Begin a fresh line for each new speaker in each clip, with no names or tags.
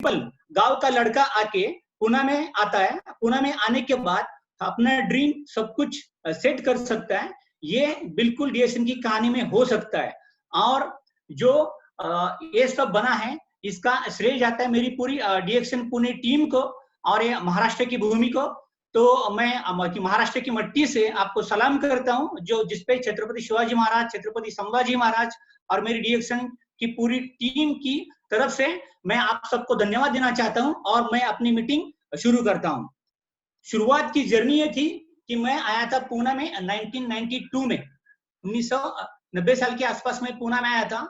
Simple गांव का लड़का आके पुणे में आता है, पुणे में आने के बाद अपना ड्रीम सब कुछ सेट कर सकता है। ये बिल्कुल डीएक्शन की कहानी में हो सकता है। और जो ये सब बना है, इसका श्रेय जाता है मेरी पूरी डीएक्शन पुणे टीम को और ये महाराष्ट्र की भूमि को। तो मैं महाराष्ट्र की मट्टी से आपको सलाम करता हूँ, जो जिसपे छत्रपति शिवाजी महाराज, छत्रपति संभाजी महाराज और मेरी डीएक्शन की पूरी टीम की तरफ से मैं आप सबको धन्यवाद देना चाहता हूं और मैं अपनी मीटिंग शुरू करता हूं। शुरुआत की जर्नी ये थी कि मैं आया था पुणे में 1992 में, 1990 साल के आसपास में पुणे में आया था।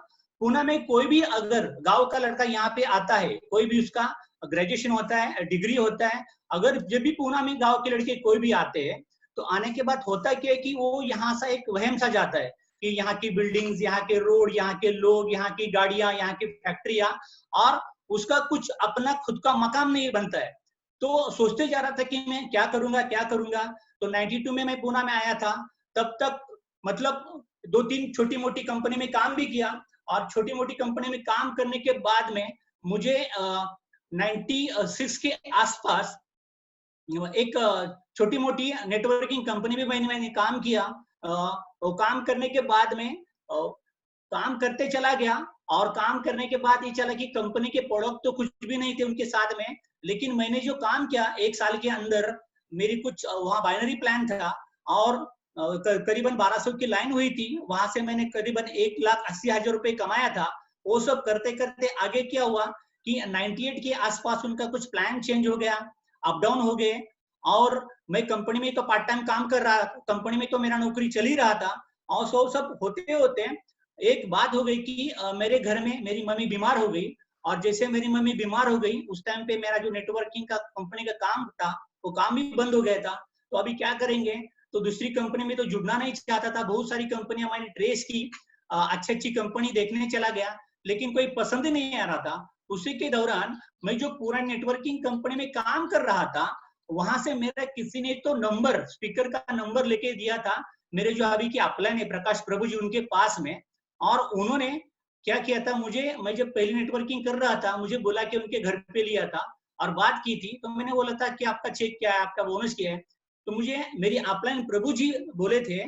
पुणे में कोई भी अगर गांव का लड़का यहाँ पे आता है, कोई भी उसका ग्रेजुएशन होता है, डिग्री होता है, अगर जब भी पुणे में गांव के लड़के कोई भी आते हैं तो आने के बाद होता क्या है कि वो यहाँ से एक वहम सा जाता है कि यहाँ की बिल्डिंग्स, यहाँ के रोड, यहाँ के लोग, यहाँ की गाड़ियां, यहाँ की फैक्ट्रियां, और उसका कुछ अपना खुद का मकान नहीं बनता है। तो सोचते जा रहा था कि मैं क्या करूंगा क्या करूंगा। तो 92 में मैं पुणे में आया था। तब तक मतलब 2-3 छोटी मोटी कंपनी में काम भी किया, और छोटी मोटी कंपनी में काम करने के बाद में मुझे 96 के आसपास एक छोटी मोटी नेटवर्किंग कंपनी में मैंने काम किया। वो काम करने के बाद में काम करते चला गया, और काम करने के बाद ये चला कि कंपनी के प्रोडक्ट तो कुछ भी नहीं थे उनके साथ में, लेकिन मैंने जो काम किया 1 साल के अंदर, मेरी कुछ वहाँ बाइनरी प्लान था और करीबन 1200 की लाइन हुई थी। वहां से मैंने करीबन 1,80,000 रुपए कमाया था। वो सब करते करते आगे क्या हुआ कि 98 के आसपास उनका कुछ प्लान चेंज हो गया, अप डाउन हो गए, और मैं कंपनी में तो पार्ट टाइम काम कर रहा था, कंपनी में तो मेरा नौकरी चल ही रहा था। और सब होते होते एक बात हो गई कि मेरे घर में मेरी मम्मी बीमार हो गई, और जैसे मेरी मम्मी बीमार हो गई उस टाइम पे मेरा जो नेटवर्किंग का कंपनी का काम था वो काम भी बंद हो गया था। तो अभी क्या करेंगे, तो दूसरी कंपनी में तो जुड़ना नहीं चाहता था। बहुत सारी कंपनियां मैंने ट्रेस की, अच्छी अच्छी कंपनी देखने चला गया, लेकिन कोई पसंद ही नहीं आ रहा था। उसी के दौरान मैं जो पूरा नेटवर्किंग कंपनी में काम कर रहा था, वहां से मेरा किसी ने तो नंबर, स्पीकर का नंबर लेके दिया था मेरे जो अभी के अपलाइन है प्रकाश प्रभु जी, उनके पास में। और उन्होंने क्या किया था, मुझे, मैं जब पहली नेटवर्किंग कर रहा था, मुझे बोला कि उनके घर पे लिया था और बात की थी। तो मैंने बोला था कि आपका चेक क्या है, आपका बोनस क्या है। तो मुझे मेरी अपलाइन प्रभु जी बोले थे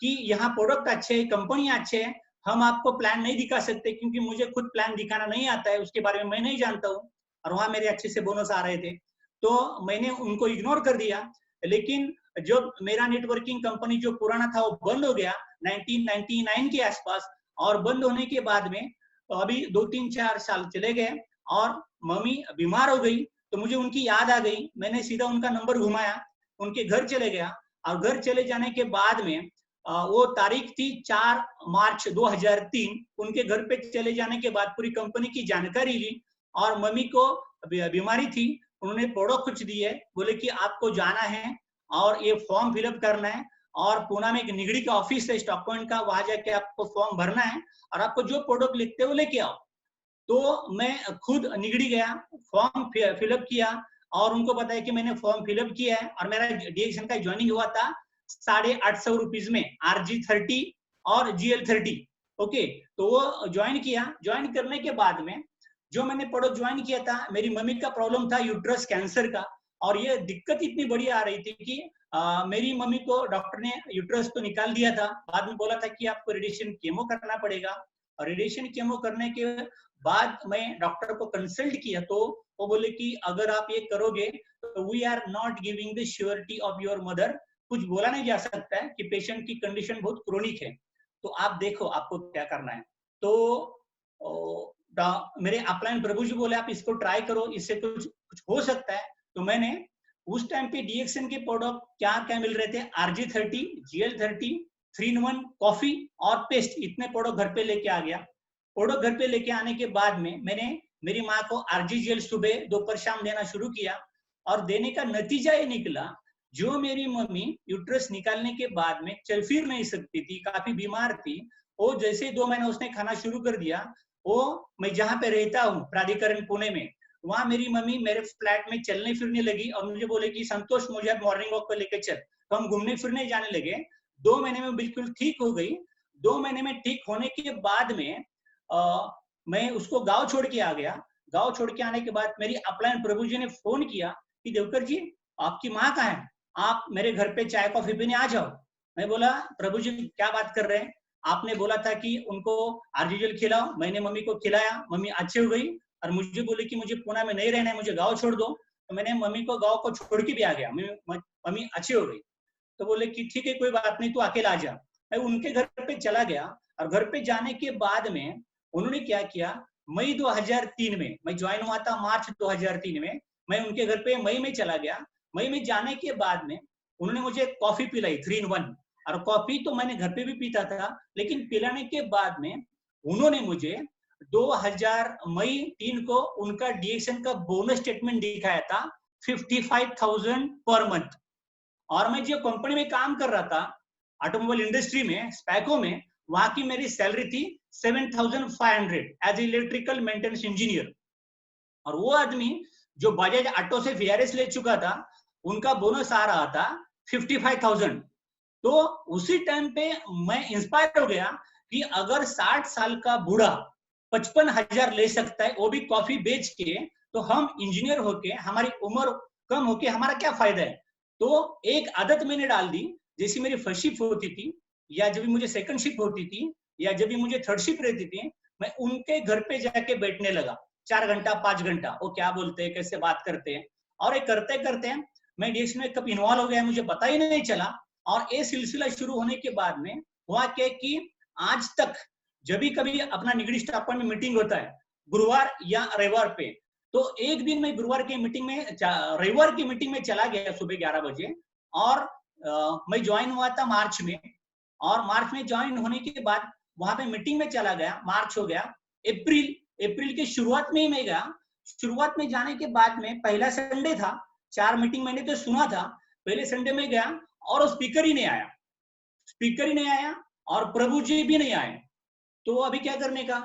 कि यहाँ प्रोडक्ट अच्छे है, कंपनियां अच्छे है, हम आपको प्लान नहीं दिखा सकते क्योंकि मुझे खुद प्लान दिखाना नहीं आता है, उसके बारे में मैं नहीं जानता हूँ, और वहां मेरे अच्छे से बोनस आ रहे थे। तो मैंने उनको इग्नोर कर दिया। लेकिन जब मेरा नेटवर्किंग कंपनी जो पुराना था वो बंद हो गया 1999 के आसपास, और बंद होने के बाद में तो अभी 2-3-4 साल चले गए और मम्मी बीमार हो गई, तो मुझे उनकी याद आ गई। मैंने सीधा उनका नंबर घुमाया, उनके घर चले गया, और घर चले जाने के बाद में वो तारीख थी 4 मार्च 2003। उनके घर पे चले जाने के बाद पूरी कंपनी की जानकारी ली, और मम्मी को बीमारी थी, उन्होंने प्रोडक्ट कुछ दिए, बोले कि आपको जाना है और ये फॉर्म फिलअप करना है, और पुणे में एक निगड़ी का ऑफिस है स्टॉक पॉइंट का, वहां जाके आपको फॉर्म भरना है, और आपको जो प्रोडक्ट लिखते हो लेके आओ। तो मैं खुद निगड़ी गया, फॉर्म फिलअप किया, और उनको बताया कि मैंने फॉर्म फिलअप किया है, और मेरा डीएक्शन का ज्वाइनिंग हुआ था 850 रुपीज में, RG30 और GL30। ओके, तो वो ज्वाइन किया। ज्वाइन करने के बाद में जो मैंने प्रोडक्ट ज्वाइन किया था, मेरी मम्मी का प्रॉब्लम था यूट्रस कैंसर का, और ये दिक्कत इतनी बड़ी आ रही थी कि मेरी मम्मी को डॉक्टर ने यूट्रस तो निकाल दिया था, बाद में बोला था कि आपको रेडिएशन केमो करना पड़ेगा। और रेडिएशन केमो करने के बाद मैं डॉक्टर को कंसल्ट किया, तो वो बोले कि अगर आप ये करोगे तो we are not giving the surety of your mother, कुछ बोला नहीं जा सकता है कि पेशेंट की कंडीशन बहुत क्रोनिक है, तो आप देखो आपको क्या करना है। तो मेरे अपलाइन प्रभु जी बोले आप इसको ट्राई करो, इससे कुछ हो सकता है। तो मैंने उस टाइम पे डीएक्शन के प्रोडक्ट क्या क्या मिल रहे थे, RG30, GL30, 3-in-1 कॉफी और पेस्ट, इतने प्रोडक्ट घर पे लेके आ गया। प्रोडक्ट घर पे लेके आने के बाद में मैंने मेरी माँ को RG-GL सुबह दोपहर शाम देना शुरू किया, और देने का नतीजा ये निकला, जो मेरी मम्मी यूट्रस निकालने के बाद में चल फिर नहीं सकती थी, काफी बीमार थी, वो जैसे 2 महीने उसने खाना शुरू कर दिया, वो मैं जहाँ पे रहता हूँ प्राधिकरण पुणे में, वहां मेरी मम्मी मेरे फ्लैट में चलने फिरने लगी, और मुझे बोले कि संतोष मुझे मॉर्निंग वॉक पर लेकर चल। तो हम घूमने फिरने जाने लगे। 2 महीने में बिल्कुल ठीक हो गई। 2 महीने में ठीक होने के बाद में मैं उसको गांव छोड़ के आ गया। गांव छोड़ के आने के बाद मेरी अपलाइन प्रभु जी ने फोन किया कि देवकर जी आपकी माँ कहाँ है, आप मेरे घर पे चाय कॉफी पीने आ जाओ। मैं बोला प्रभु जी क्या बात कर रहे हैं, आपने बोला था कि उनको आरजीजल खिलाओ, मैंने मम्मी को खिलाया, मम्मी अच्छी हो गई और मुझे बोली कि मुझे पुणे में नहीं रहना है, मुझे गाँव छोड़ दो। तो मैंने मम्मी को गाँव को छोड़ के भी आ गया, मम्मी अच्छी हो गई। तो बोले कि ठीक है कोई बात नहीं, तू अकेला आ जा। मैं उनके घर पे चला गया और घर पे जाने के बाद में उन्होंने क्या किया, मई 2003 में मैं ज्वाइन हुआ था, मार्च 2003 में मैं उनके घर पे मई में चला गया। मई में जाने के बाद में उन्होंने मुझे कॉफी पिलाई 3 in 1, और कॉफी तो मैंने घर पे भी पीता था, लेकिन पिलाने के बाद में उन्होंने मुझे 2000 मई 3 को उनका डीएक्शन का बोनस स्टेटमेंट दिखाया था 55,000 पर मंथ। और मैं जो कंपनी में काम कर रहा था ऑटोमोबाइल इंडस्ट्री में स्पैको में, वहां की मेरी सैलरी थी 7,500 एज इलेक्ट्रिकल मेंटेनेंस इंजीनियर। और वो आदमी जो बजाज ऑटो से वीआरएस ले चुका था, उनका बोनस आ रहा था 55,000। तो उसी टाइम पे मैं इंस्पायर हो गया कि अगर 60 साल का बूढ़ा 55,000 ले सकता है वो भी कॉफी बेच के, तो हम इंजीनियर होके हमारी उम्र कम होके हमारा क्या फायदा है। तो एक आदत मैंने डाल दी, जैसी मेरी फर्स्ट शिफ्ट होती थी या जब भी मुझे सेकंड शिफ्ट होती थी या जब भी मुझे थर्ड शिफ्ट रहती थी, मैं उनके घर पे जाके बैठने लगा 4 घंटा 5 घंटा, वो क्या बोलते हैं कैसे बात करते हैं। और ये करते करते मैं डीएक्शन में कब इन्वॉल्व हो गया मुझे पता ही नहीं चला। और ये सिलसिला शुरू होने के बाद में हुआ क्या कि आज तक जब भी कभी अपना निगड़ी स्टाफ में मीटिंग होता है गुरुवार या रविवार पे, तो एक दिन मैं गुरुवार की मीटिंग में रविवार की मीटिंग में चला गया सुबह 11 बजे। और मैं ज्वाइन हुआ था मार्च में, और मार्च में ज्वाइन होने के बाद वहां पे मीटिंग में चला गया, मार्च हो गया, अप्रैल के शुरुआत में ही मैं गया। शुरुआत में जाने के बाद में पहला संडे था, 4 मीटिंग मैंने तो सुना था, पहले संडे में गया और स्पीकर ही नहीं आया, स्पीकर ही नहीं आया और प्रभु जी भी नहीं आए। तो अभी क्या करने का,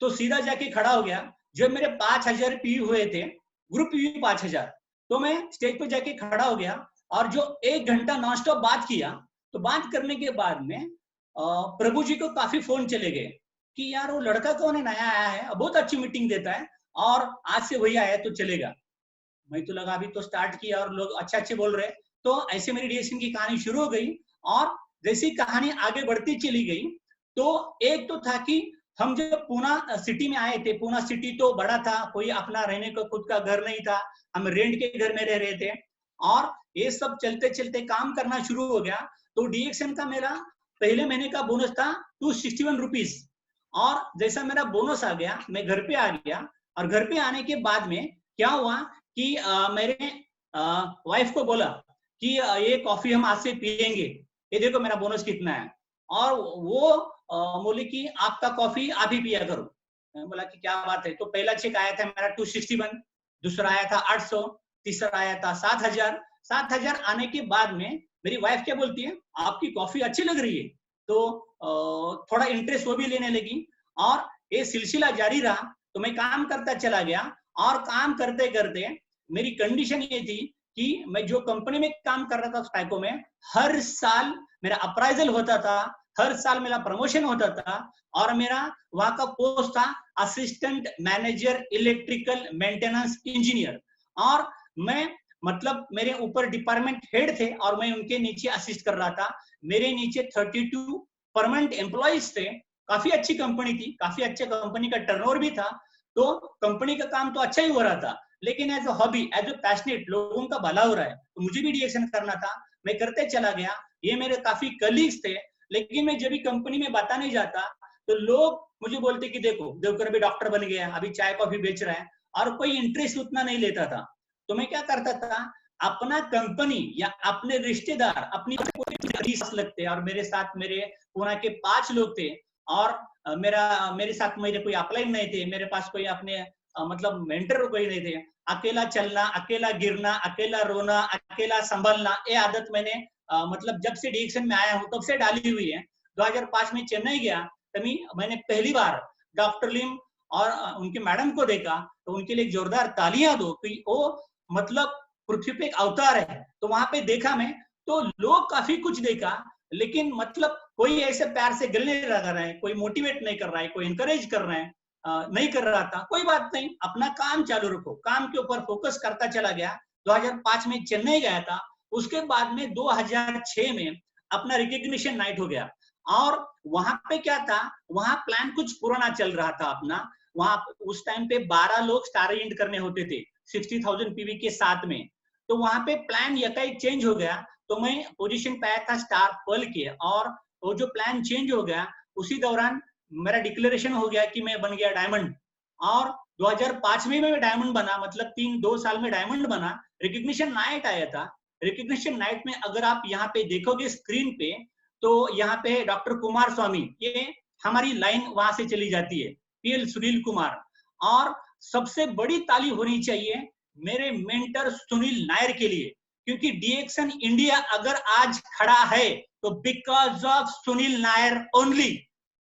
तो सीधा जाके खड़ा हो गया। जब मेरे 5,000 पीयू हुए थे, ग्रुप पीयू 5,000, तो मैं स्टेज पे जाके खड़ा हो गया और जो 1 घंटा नॉन स्टॉप बात किया। तो बात करने के बाद में प्रभु जी को काफी फोन चले गए कि यार वो लड़का कौन है, नया आया है, बहुत अच्छी मीटिंग देता है और आज से वही आया तो चलेगा। मैं तो लगा अभी तो स्टार्ट किया और लोग अच्छे अच्छे बोल रहे। तो ऐसे मेरी डीएक्शन की कहानी शुरू हो गई। और जैसी कहानी आगे बढ़ती चली गई, तो एक तो था कि हम जब पूना सिटी में आए थे, पूना सिटी तो बड़ा था, कोई अपना रहने का खुद का घर नहीं था, हम रेंट के घर में रह रहे थे। और ये सब चलते चलते काम करना शुरू हो गया। तो डीएक्शन का मेरा पहले महीने का बोनस था 261 रुपीज। और जैसा मेरा बोनस आ गया मैं घर पे आ गया। और घर पे आने के बाद में क्या हुआ कि मेरे वाइफ को बोला कि ये कॉफी हम आज से पियेंगे, ये देखो मेरा बोनस कितना है। और वो बोली कि आपका कॉफी आप ही पिया करो। मैं बोला कि क्या बात है। तो पहला चेक आया था मेरा 261, दूसरा आया था 800, तीसरा आया था 7,000। 7,000 आने के बाद में मेरी वाइफ क्या बोलती है, आपकी कॉफी अच्छी लग रही है। तो थोड़ा इंटरेस्ट वो भी लेने लगी और ये सिलसिला जारी रहा। तो मैं काम करता चला गया और काम करते करते मेरी कंडीशन ये थी कि मैं जो कंपनी में काम कर रहा था स्पैको में, हर साल मेरा अप्राइजल होता था, हर साल मेरा प्रमोशन होता था और मेरा वहां का पोस्ट था assistant manager electrical maintenance engineer. और मैं मतलब मेरे ऊपर डिपार्टमेंट हेड थे और मैं उनके नीचे असिस्ट कर रहा था। मेरे नीचे 32 परमानेंट एम्प्लॉइज थे। काफी अच्छी कंपनी थी, काफी अच्छे कंपनी का टर्नओवर भी था। तो कंपनी का काम तो अच्छा ही हो रहा था, लेकिन as a hobby, as a passionate, लोगों का भला हो रहा है तो मुझे भी डीएक्शन करना था। मैं करते चला गया। ये मेरे काफी कलीग्स थे, लेकिन मैं जब भी कंपनी में बताने जाता तो लोग मुझे बोलते कि देखो देवकर अभी डॉक्टर बन गया, अभी चाय कॉफी बेच रहा है, और कोई इंटरेस्ट उतना नहीं लेता था। तो मैं क्या करता था, अपना कंपनी या अपने रिश्तेदार अपनी लगते, और मेरे साथ मेरे पुणे के 5 लोग थे। और मेरे साथ मेरे कोई अपलाइन नहीं थे, मेरे पास कोई अपने मतलब मेंटर कोई नहीं थे। अकेला चलना, अकेला गिरना, अकेला रोना, अकेला संभलना, ये आदत मैंने मतलब जब से डीएक्शन में आया हूँ तब से डाली हुई है। 2005 में चेन्नई गया, तभी मैंने पहली बार डॉक्टर लिम और उनके मैडम को देखा। तो उनके लिए जोरदार तालियां दो कि वो मतलब पृथ्वी पे एक अवतार है। तो वहां पे देखा मैं, तो लोग काफी कुछ देखा, लेकिन मतलब कोई ऐसे प्यार से गले नहीं लगा रहे हैं, कोई मोटिवेट नहीं कर रहा है, कोई इंकरेज कर रहे हैं। नहीं कर रहा था, कोई बात नहीं, अपना काम चालू रखो, काम के ऊपर फोकस करता चला गया। 2005 में चेन्नई गया था, उसके बाद में 2006 में अपना रिकग्निशन नाइट हो गया। और वहां पे क्या था, वहां प्लान कुछ पुराना चल रहा था अपना। वहां उस टाइम पे 12 लोग स्टार एजेंट करने होते थे 60,000 पीवी के साथ में। तो वहां पे प्लान यकाएक चेंज हो गया, तो मैं पोजीशन पे आया था स्टार पर्ल के, और वो जो प्लान चेंज हो गया उसी दौरान मेरा डिक्लेरेशन हो गया कि मैं बन गया डायमंड। और 2005 में मैं डायमंड बना, मतलब 2 साल में डायमंड बना। रिकग्निशन नाइट आया था। रिकग्निशन नाइट में अगर आप यहाँ पे देखोगे स्क्रीन पे, तो यहाँ पे डॉक्टर कुमार स्वामी, ये हमारी लाइन वहां से चली जाती है, पीएल सुनील कुमार। और सबसे बड़ी ताली होनी चाहिए मेरे मेंटर सुनील नायर के लिए, क्योंकि डीएक्सन इंडिया अगर आज खड़ा है तो because of Sunil Nair only.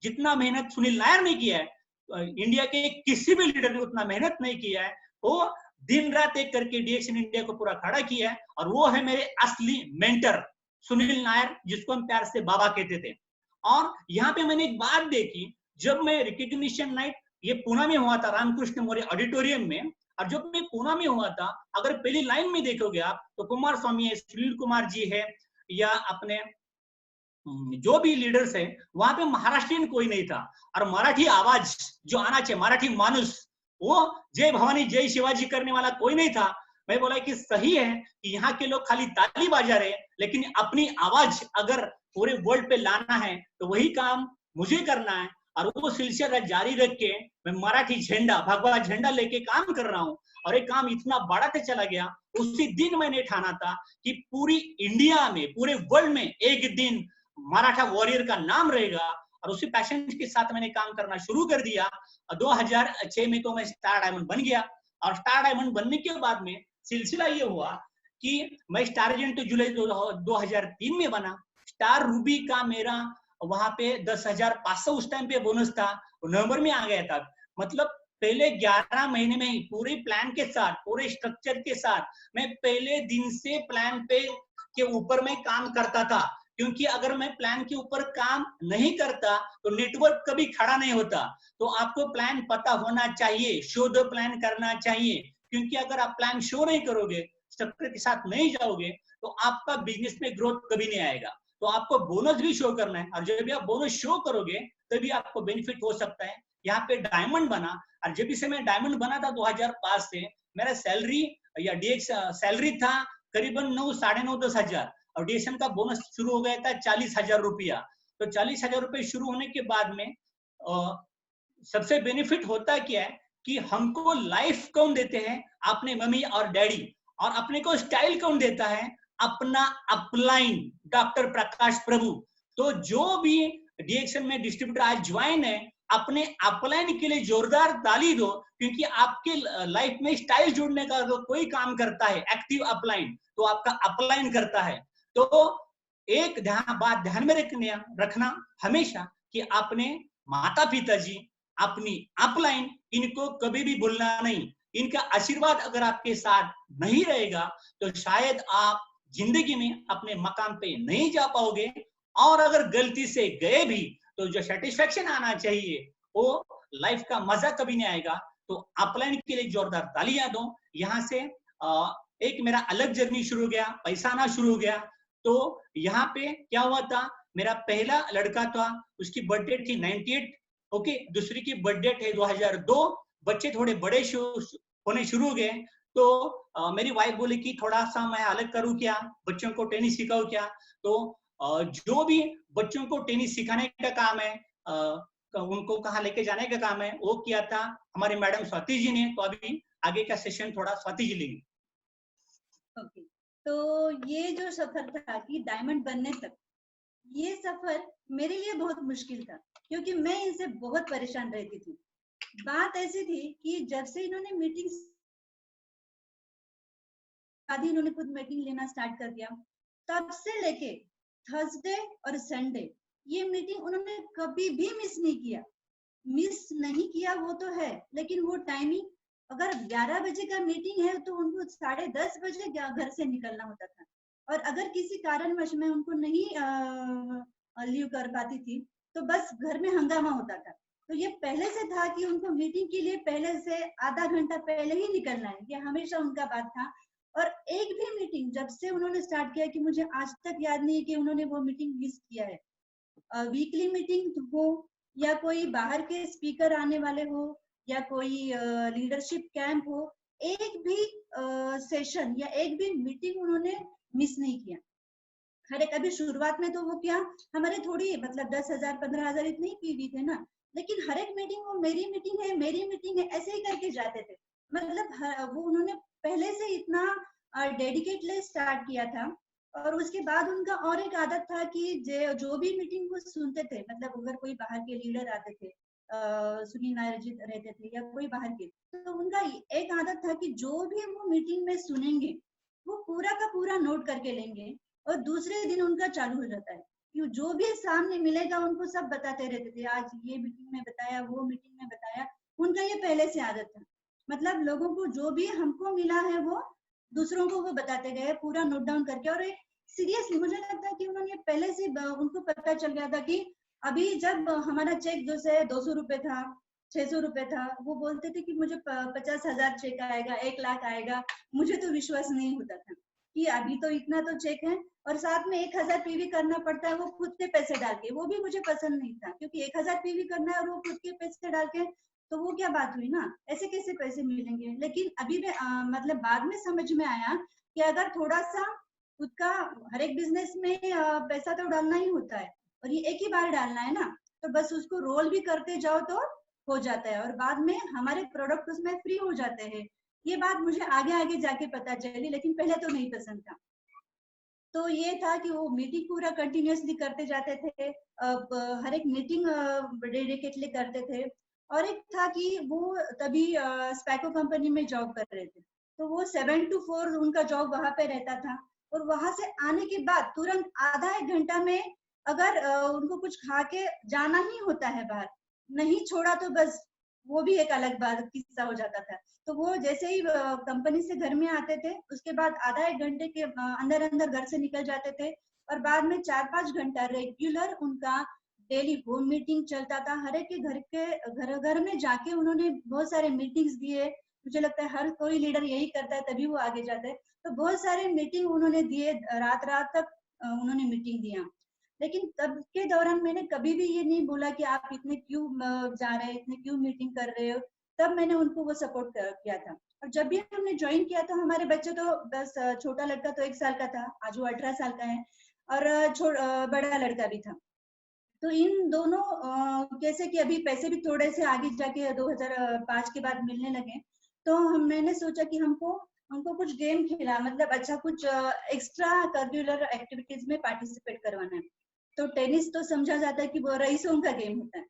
जितना मेहनत सुनील नायर ने किया है, इंडिया के किसी भी लीडर ने उतना मेहनत नहीं किया है। वो दिन रात एक करके डीएक्सन इंडिया को पूरा खड़ा किया है, और वो है मेरे असली मेंटर सुनील नायर, जिसको हम प्यार से बाबा कहते थे। और यहाँ पे मैंने एक बात देखी, जब मैं रिकग्निशन नाइट, ये पुणे में हुआ था, रामकृष्ण मौर्य ऑडिटोरियम में, और जब मैं पुणे में हुआ था, अगर पहली लाइन में देखोगे आप तो कुमार स्वामी है, सुनील कुमार जी है, या अपने जो भी लीडर्स है, वहां पे महाराष्ट्रियन कोई नहीं था। और मराठी आवाज जो आना चाहिए, मराठी मानुस, वो जय भवानी जय शिवाजी करने वाला कोई नहीं था। मैं बोला कि सही है कि यहाँ के लोग खाली ताली बजा रहे हैं, लेकिन अपनी आवाज अगर पूरे वर्ल्ड पे लाना है तो वही काम मुझे करना है। और वो सिलसिला जारी रख के मैं मराठी झंडा, भगवा झंडा लेके काम कर रहा हूँ। और एक काम इतना बढ़ाते चला गया, उसी दिन मैंने ठाना था कि पूरी इंडिया में, पूरे वर्ल्ड में एक दिन मराठा वॉरियर का नाम रहेगा। और उसी पैशन के साथ मैंने काम करना शुरू कर दिया। 2006 में तो मैं स्टार डायमंड बन गया। और स्टार डायमंड बनने के बाद में सिलसिला ये हुआ कि मैं स्टार एजेंट जुलाई 2003 में बना। स्टार रूबी का मेरा वहां पे 10,500 उस टाइम पे बोनस था, नवंबर में आ गया था। मतलब पहले 11 महीने में ही पूरे प्लान के साथ, पूरे स्ट्रक्चर के साथ, मैं पहले दिन से प्लान पे के ऊपर में काम करता था। क्योंकि अगर मैं प्लान के ऊपर काम नहीं करता तो नेटवर्क कभी खड़ा नहीं होता। तो आपको प्लान पता होना चाहिए, शो द प्लान करना चाहिए। क्योंकि अगर आप प्लान शो नहीं करोगे, स्ट्रक्चर के साथ नहीं जाओगे, तो आपका बिजनेस में ग्रोथ कभी नहीं आएगा। तो आपको बोनस भी शो करना है, और जब भी आप बोनस शो करोगे तभी आपको बेनिफिट हो सकता है। यहाँ पे डायमंड बना, और जब से मैं डायमंड बना था 2005 से, मेरा सैलरी या डीएक्स सैलरी था करीबन 9, साढ़े 9, 10 हजार, और डीएक्सन का बोनस शुरू हो गया था 40,000 रुपया। तो 40,000 रुपये शुरू होने के बाद में सबसे बेनिफिट होता क्या है कि हमको लाइफ कौन देते हैं, अपने मम्मी और डैडी, और अपने को स्टाइल कौन देता है, अपना अपलाइन डॉक्टर प्रकाश प्रभु। तो जो भी डीएक्सन में डिस्ट्रीब्यूटर आज ज्वाइन है, अपने अपलाइन के लिए जोरदार ताली दो, क्योंकि आपके लाइफ में स्टाइल जोड़ने का अगर कोई काम करता है एक्टिव अपलाइन, तो आपका अपलाइन करता है। तो एक बात ध्यान में रखना हमेशा कि अपने माता पिता जी, अपनी अपलाइन, इनको कभी भी भूलना नहीं। इनका आशीर्वाद अगर आपके साथ नहीं रहेगा तो शायद आप जिंदगी में अपने मकाम पे नहीं जा पाओगे। और अगर गलती से गए भी तो जो सेटिस्फेक्शन आना चाहिए, वो लाइफ का मजा कभी नहीं आएगा। तो अपलाइन के लिए जोरदार तालियां दो। यहाँ से एक मेरा अलग जर्नी शुरू हो गया, पैसा आना शुरू हो गया। तो यहाँ पे क्या हुआ था, मेरा पहला लड़का था, उसकी बर्थडे थी 98, ओके, दूसरी की बर्थडे है 2002। बच्चे थोड़े बड़े होने शुरू हो गए, तो मेरी वाइफ बोली कि थोड़ा सा मैं अलग करूं क्या, बच्चों को टेनिस सिखाऊं क्या। तो जो भी बच्चों को टेनिस सिखाने का काम है, उनको कहाँ लेके जाने का काम है, वो किया था हमारे मैडम स्वाति जी ने। तो अभी आगे का सेशन थोड़ा स्वाति जी लेंगे।
ओके, तो ये जो सफर था कि डायमंड बनने तक, ये सफर मेरे लिए बहुत मुश्किल था, क्योंकि मैं इनसे बहुत परेशान रहती थी। बात ऐसी थी कि जब से इन्होंने मीटिंग, आधी इन्होंने खुद मीटिंग लेना स्टार्ट कर दिया, तब से लेके थर्सडे और संडे ये मीटिंग उन्होंने कभी भी मिस नहीं किया। मिस नहीं किया वो तो है, लेकिन वो टाइमिंग, अगर 11 बजे का मीटिंग है तो उनको 10:30 बजे घर से निकलना होता था। और अगर किसी कारणवश मैं उनको नहीं लीव कर पाती थी तो बस घर में हंगामा होता था। तो ये पहले से था कि उनको मीटिंग के लिए पहले से आधा घंटा पहले ही निकलना है, ये हमेशा उनका बात था। और एक भी मीटिंग जब से उन्होंने स्टार्ट किया कि मुझे आज तक याद नहीं है कि उन्होंने वो मीटिंग मिस किया है। वीकली मीटिंग हो या कोई बाहर के स्पीकर आने वाले हो या कोई लीडरशिप कैंप हो, एक भी सेशन या एक भी मीटिंग उन्होंने मिस नहीं किया। हर एक अभी शुरुआत में तो वो क्या हमारे थोड़ी मतलब 10,000 15,000 इतने ही पीवी थे ना, लेकिन हर एक मीटिंग वो मेरी मीटिंग है ऐसे ही करके जाते थे। मतलब वो उन्होंने पहले से इतना डेडिकेटली स्टार्ट किया था। और उसके बाद उनका और एक आदत था कि जो भी मीटिंग वो सुनते थे, मतलब अगर कोई बाहर के लीडर आते थे, सुनील नायर जी रहते थे या कोई बाहर के, तो उनका एक आदत था कि जो भी वो मीटिंग में सुनेंगे वो पूरा का पूरा नोट करके लेंगे और दूसरे दिन उनका चालू हो जाता है कि जो भी सामने मिलेगा उनको सब बताते रहते थे, आज ये मीटिंग में बताया, वो मीटिंग में बताया। उनका ये पहले से आदत था, मतलब लोगों को जो भी हमको मिला है वो दूसरों को वो बताते गए पूरा नोट डाउन करके। और एक सीरियसली मुझे लगता है कि उन्होंने पहले से उनको पता चल गया था कि अभी जब हमारा चेक जो से 200 रुपए था, 600 रुपए था, वो बोलते थे कि मुझे 50,000 चेक आएगा, 1 लाख आएगा। मुझे तो विश्वास नहीं होता था कि अभी तो इतना तो चेक है और साथ में 1,000 पीवी करना पड़ता है वो खुद के पैसे डाल के, वो भी मुझे पसंद नहीं था क्योंकि 1,000 पीवी करना है और वो खुद के पैसे डाल के, तो वो क्या बात हुई ना, ऐसे कैसे पैसे मिलेंगे। लेकिन अभी भी मतलब बाद में समझ में आया कि अगर थोड़ा सा खुद का हर एक बिजनेस में पैसा तो डालना ही होता है और ये एक ही बार डालना है ना, तो बस उसको रोल भी करते जाओ तो हो जाता है और बाद में हमारे प्रोडक्ट उसमें फ्री हो जाते हैं। ये बात मुझे आगे आगे जाके पता चली, लेकिन पहले तो नहीं पसंद था। तो ये था कि वो मीटिंग पूरा कंटिन्यूअसली करते जाते थे, हर एक मीटिंग डेडिकेटली करते थे। और एक था कि वो तभी स्पैको कंपनी में जॉब कर रहे थे, तो वो 7 to 4 उनका जॉब वहां पे रहता था। और वहां से आने के बाद तुरंत आधा एक घंटा में अगर उनको कुछ खा के जाना ही होता है बाहर, नहीं छोड़ा तो बस वो भी एक अलग बात किस्सा हो जाता था। तो वो जैसे ही कंपनी से घर में आते थे उसके बाद आधा एक घंटे के अंदर अंदर घर से निकल जाते थे और बाद में 4-5 घंटा रेगुलर उनका डेली होम मीटिंग चलता था। हर एक के घर में जाके उन्होंने बहुत सारे मीटिंग्स दिए। मुझे लगता है हर कोई लीडर यही करता है तभी वो आगे जाते हैं। तो बहुत सारे मीटिंग उन्होंने दिए, रात रात तक उन्होंने मीटिंग दिया। लेकिन तब के दौरान मैंने कभी भी ये नहीं बोला कि आप इतने क्यों जा रहे हैं, इतने क्यों मीटिंग कर रहे हो। तब मैंने उनको वो सपोर्ट किया था। और जब भी हमने ज्वाइन किया तो हमारे बच्चे तो बस छोटा लड़का तो 1 साल का था, आज वो 18 साल का है, और बड़ा लड़का भी था। तो इन दोनों जैसे कि अभी पैसे भी थोड़े से आगे जाके 2005 के बाद मिलने लगे, तो मैंने सोचा कि हमको कुछ गेम खेला, मतलब अच्छा कुछ एक्स्ट्रा करिकुलर एक्टिविटीज में पार्टिसिपेट करवाना है। तो टेनिस तो समझा जाता है कि वो रईसों का गेम होता है,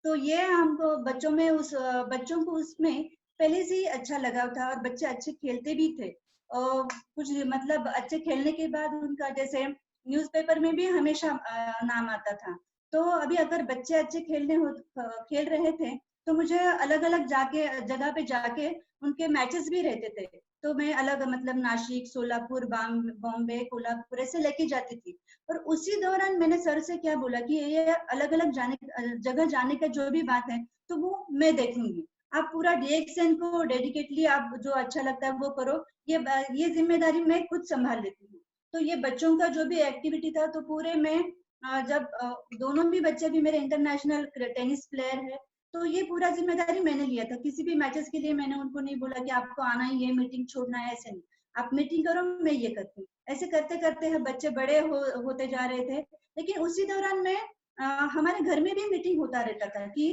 तो ये हमको बच्चों को उसमें पहले से ही अच्छा लगाव था और बच्चे अच्छे खेलते भी थे। और कुछ मतलब अच्छे खेलने के बाद उनका जैसे न्यूज़पेपर में भी हमेशा नाम आता था। तो अभी अगर बच्चे अच्छे खेल रहे थे तो मुझे अलग अलग जगह पे जाके उनके मैचेस भी रहते थे, तो मैं अलग मतलब नासिक, सोलापुर, बॉम्बे, कोल्हापुर ऐसे लेके जाती थी। और उसी दौरान मैंने सर से क्या बोला कि ये अलग अलग जगह जाने का जो भी बात है तो वो मैं देखूंगी, आप पूरा डीएक्सएन को डेडिकेटली आप जो अच्छा लगता है वो करो, ये जिम्मेदारी मैं खुद संभाल लेती हूँ। तो ये बच्चों का जो भी एक्टिविटी था तो पूरे में जब दोनों भी बच्चे भी मेरे इंटरनेशनल टेनिस प्लेयर है, तो ये पूरा जिम्मेदारी मैंने लिया था। किसी भी मैचेस के लिए मैंने उनको नहीं बोला कि आपको आना ही है, मीटिंग छोड़ना है, ऐसे नहीं, आप मीटिंग करो मैं ये करती हूँ। ऐसे करते करते बच्चे बड़े होते जा रहे थे। लेकिन उसी दौरान में हमारे घर में भी मीटिंग होता रहता था कि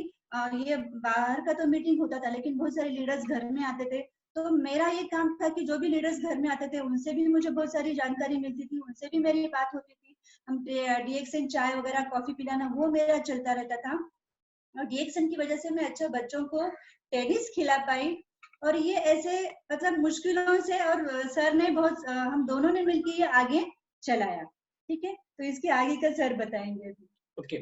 ये बाहर का तो मीटिंग होता था लेकिन बहुत सारे लीडर्स घर में आते थे। तो मेरा ये काम था कि जो भी लीडर्स घर में आते थे उनसे भी मुझे बहुत सारी जानकारी मिलती थी, उनसे भी मेरी बात होती थी। हम डीएक्सएन चाय वगैरह कॉफी पिलाना वो मेरा चलता रहता था। और डीएक्सएन की वजह से मैं अच्छा बच्चों को टेनिस खिला पाई। और ये ऐसे मतलब मुश्किलों से, और सर ने बहुत हम दोनों ने मिलकर ये आगे चलाया। ठीक है, तो इसके आगे का सर बताएंगे।
ओके,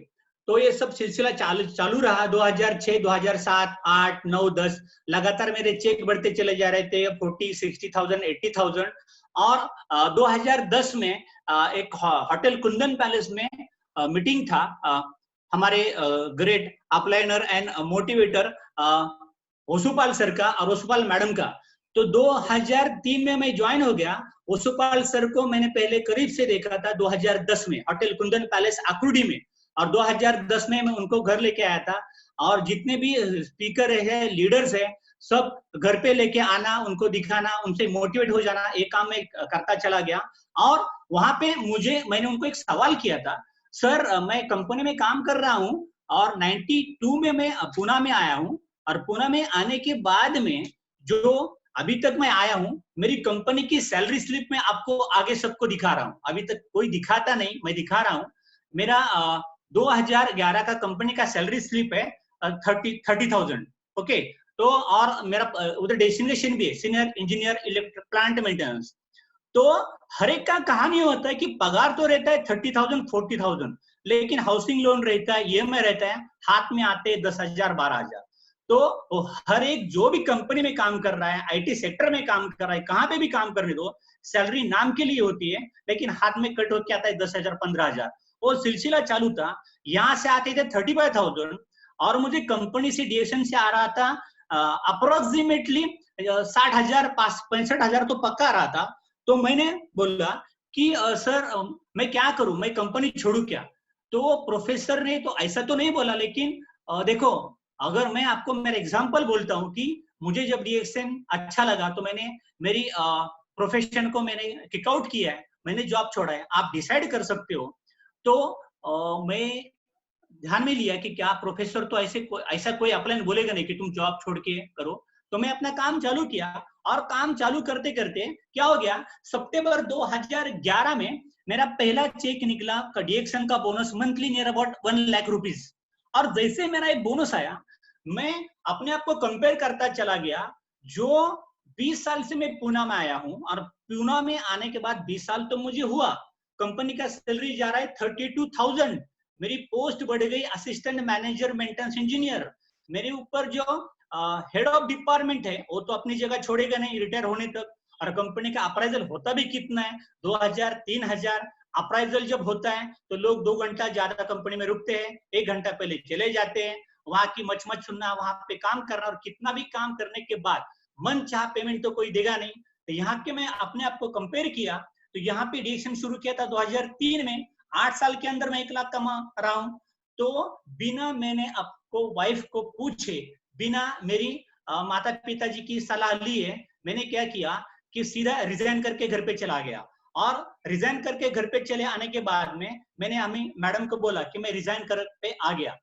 तो ये सब सिलसिला चालू रहा 2006, 2007, 8, 9, 10 लगातार मेरे चेक बढ़ते चले जा रहे थे, 40, 60,000, 80,000। और 2010 में एक होटल कुंदन पैलेस में मीटिंग था। हमारे great upliner and motivator Vasupal sir का और वसुपाल मैडम का। तो 2003 में मैं ज्वाइन हो गया। वसुपाल सर को मैंने पहले करीब से देखा था 2010 में होटल कुंदन पैलेस आकुर्डी में, और 2010 में मैं उनको घर लेके आया था। और जितने भी स्पीकर है, लीडर्स है, सब घर पे लेके आना, उनको दिखाना, उनसे मोटिवेट हो जाना, ये काम मैं करता चला गया। और वहां पे मैंने उनको एक सवाल किया था, सर मैं कंपनी में काम कर रहा हूँ और 92 में मैं पुणे में आया हूँ, और पुणे में आने के बाद में जो अभी तक मैं आया हूँ, मेरी कंपनी की सैलरी स्लिप में आपको आगे सबको दिखा रहा हूँ। अभी तक कोई दिखाता नहीं, मैं दिखा रहा हूँ। मेरा 2011 का कंपनी का सैलरी स्लिप है 30,000। ओके, तो और मेरा उधर डेजिग्नेशन भी है senior engineer electric plant maintenance. तो हर एक का कहानी होता है कि पगार तो रहता है 30,000 40,000, लेकिन हाउसिंग लोन रहता है, ईएमआई रहता है, हाथ में आते हैं 10,000 12,000। तो हर एक जो भी कंपनी में काम कर रहा है, आईटी सेक्टर में काम कर रहा है, कहां पे भी काम करने दो, सैलरी नाम के लिए होती है, लेकिन हाथ में कट होके आता है 10,000 15,000। वो सिलसिला चालू था। यहाँ से आते थे 35,000, और मुझे कंपनी से डीएसएन से आ रहा था अप्रोक्सीमेटली 60,000 65,000 तो पक्का आ रहा था। तो मैंने बोला कि सर मैं क्या करूं, मैं कंपनी छोड़ू क्या? तो प्रोफेसर ने तो ऐसा तो नहीं बोला, लेकिन देखो, अगर मैं आपको मेरा एग्जांपल बोलता हूं कि मुझे जब डीएक्सएन अच्छा लगा तो मैंने मेरी प्रोफेशन को मैंने किकआउट किया है, मैंने जॉब छोड़ा है, आप डिसाइड कर सकते हो। तो मैं ध्यान में लिया कि क्या प्रोफेसर तो ऐसा कोई अपलाइन बोलेगा नहीं कि तुम जॉब छोड़ के करो। तो मैं अपना काम चालू किया, और काम चालू करते करते क्या हो गया, सितंबर 2011 में मेरा पहला चेक निकला डीएक्सएन का bonus, monthly near about 1 lakh rupees. और जैसे मेरा एक बोनस आया, मैं अपने आप को कंपेयर करता चला गया। जो 20 साल से मैं पुणे में आया हूं, और पुणे में आने के बाद 20 साल तो मुझे हुआ, कंपनी का सैलरी जा रहा है 32,000, मेरी पोस्ट बढ़ गई असिस्टेंट मैनेजर मेंटेनेंस इंजीनियर। मेरे ऊपर जो हेड ऑफ डिपार्टमेंट है वो तो अपनी जगह छोड़ेगा नहीं रिटायर होने तक, और कंपनी का अप्राइजल होता भी कितना है, 2,000 3,000। अप्राइजल जब होता है तो लोग 2 घंटा ज्यादा कंपनी में रुकते हैं, 1 घंटा पहले चले जाते हैं, वहां की मच सुनना, वहां पे काम करना, और कितना भी काम करने के बाद मन चाह पेमेंट तो कोई देगा नहीं। तो यहाँ के मैं अपने आप को कंपेयर किया, तो यहाँ पे डीएक्सएन शुरू किया था 2003 में, 8 साल के अंदर मैं 1 लाख कमा रहा हूं। तो बिना मैंने आपको वाइफ को पूछे, बिना मेरी माता पिताजी की सलाह लिए, मैंने क्या किया कि सीधा रिजाइन करके घर पे चला गया। और रिजाइन करके घर पे चले आने के बाद में मैंने हमें मैडम को बोला कि मैं रिजाइन कर पे आ गया।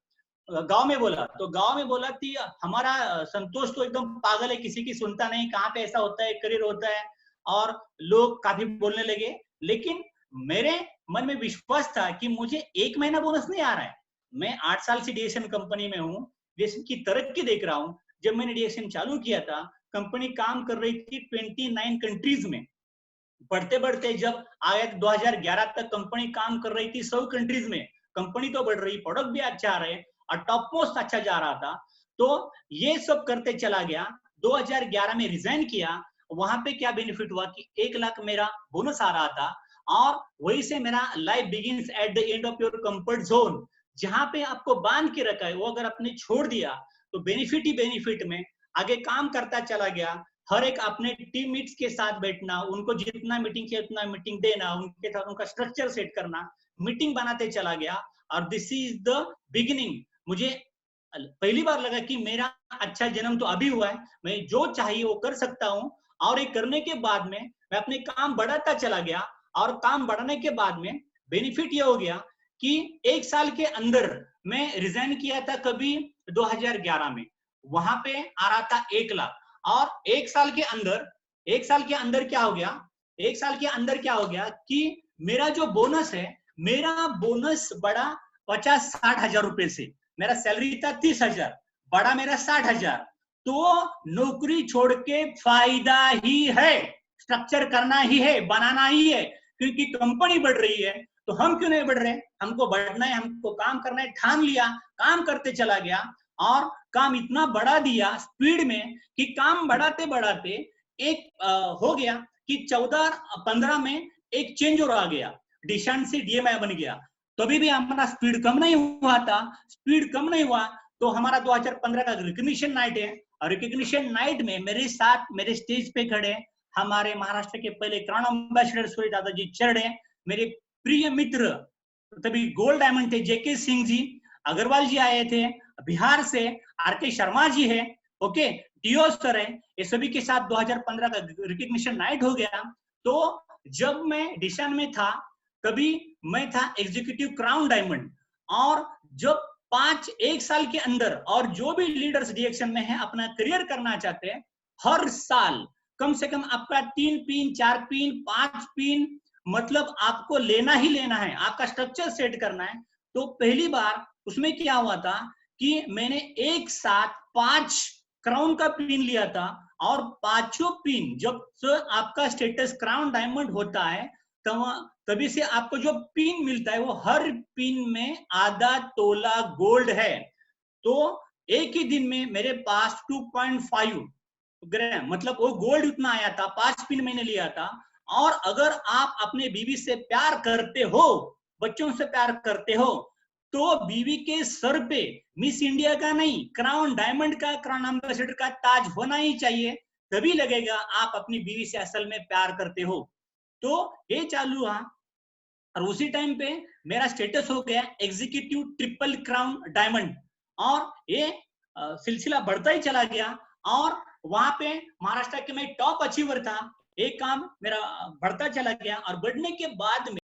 गांव में बोला, तो गांव में बोला कि हमारा संतोष तो एकदम पागल है, किसी की सुनता नहीं, कहाँ पे ऐसा होता है, करियर होता है, और लोग काफी बोलने लगे। लेकिन मेरे मन में विश्वास था कि मुझे 1 महीना बोनस नहीं आ रहा है। मैं 8 साल से डीएसएन कंपनी में हूँ, डीएसएन की तरक्की देख रहा हूँ। जब मैंने डीएसएन चालू किया था, कंपनी काम कर रही थी 29 कंट्रीज में। बढ़ते बढ़ते जब आया 2011 तक कंपनी काम कर रही थी 100 कंट्रीज में। कंपनी तो बढ़ रही, प्रोडक्ट भी अच्छा आ रहे, और टॉप मोस्ट अच्छा जा रहा था। तो ये सब करते चला गया। 2011 में रिजाइन किया। वहां पे क्या बेनिफिट हुआ कि 1 लाख मेरा बोनस आ रहा था, और वही से मेरा life begins at the end of your comfort zone. जहां पे आपको बांध के रखा है, वो अगर आपने छोड़ दिया तो बेनिफिट ही बेनिफिट में आगे काम करता चला गया। हर एक अपने टीममेट्स के साथ बैठना, उनको जितना मीटिंग चाहिए उतना मीटिंग देना, उनके साथ उनका स्ट्रक्चर सेट करना, मीटिंग बनाते चला गया। और दिस इज द बिगिनिंग। मुझे पहली बार लगा कि मेरा अच्छा जन्म तो अभी हुआ है, मैं जो चाहिए वो कर सकता हूँ। और ये करने के बाद में मैं अपने काम बढ़ाता चला गया, और काम बढ़ाने के बाद में बेनिफिट ये हो गया कि 1 साल के अंदर मैं रिजाइन किया था कभी 2011 में, वहां पे आ रहा था 1 लाख। और 1 साल के अंदर क्या हो गया, 1 साल के अंदर क्या हो गया कि मेरा जो बोनस है, मेरा बोनस बढ़ा 50-60 हजार रुपए से। मेरा सैलरी था 30,000, बढ़ा मेरा 60,000। तो नौकरी छोड़ के फायदा ही है, स्ट्रक्चर करना ही है, बनाना ही है, क्योंकि कंपनी बढ़ रही है। तो हम क्यों नहीं बढ़ रहे? हमको बढ़ना है, हमको काम करना है, ठान लिया, काम करते चला गया। और काम इतना बढ़ा दिया स्पीड में कि काम बढ़ाते बढ़ाते एक हो गया कि 14-15 में एक चेंज और आ गया, डिशान से डीएमआई बन गया। तभी भी हमारा स्पीड कम नहीं हुआ था। स्पीड कम नहीं हुआ तो हमारा 2015 का रिकग्निशन नाइट है, और रिकग्निशन नाइट में मेरे साथ मेरे स्टेज पे खड़े हमारे महाराष्ट्र के पहले क्राउन एम्बेसडर सूर्य दादाजी चरड़े, मेरे प्रिय मित्र तभी गोल्ड डायमंड थे जेके सिंह जी, अग्रवाल जी आए थे, बिहार से आरके शर्मा जी है, ओके, डीओ सर है, ये सभी के साथ 2015 का रिकग्निशन नाइट हो गया। तो जब मैं डिशन में था तभी मैं था एग्जीक्यूटिव क्राउन डायमंड, और जब 1 साल के अंदर, और जो भी लीडर्स डिएक्शन में है अपना करियर करना चाहते हैं, हर साल कम से कम आपका 3 पिन 4 पिन 5 पिन मतलब आपको लेना ही लेना है, आपका स्ट्रक्चर सेट करना है। तो पहली बार उसमें क्या हुआ था कि मैंने एक साथ 5 क्राउन का पिन लिया था, और पांचों पिन जब आपका स्टेटस क्राउन डायमंड होता है तभी से आपको जो पिन मिलता है वो हर पिन में आधा तोला गोल्ड है। तो एक ही दिन में मेरे पास 2.5 ग्राम मतलब वो गोल्ड उतना आया था, 5 पिन मैंने लिया था। और अगर आप अपने बीवी से प्यार करते हो, बच्चों से प्यार करते हो, तो बीवी के सर पे मिस इंडिया का नहीं, क्राउन डायमंड का, क्राउन एम्बेसडर का ताज होना ही चाहिए, तभी लगेगा आप अपनी बीवी से असल में प्यार करते हो। तो ये चालू हुआ, और उसी टाइम पे मेरा स्टेटस हो गया एग्जीक्यूटिव ट्रिपल क्राउन डायमंड, और ये सिलसिला बढ़ता ही चला गया। और वहां पे महाराष्ट्र के मैं टॉप अचीवर था, एक काम मेरा बढ़ता चला गया, और बढ़ने के बाद में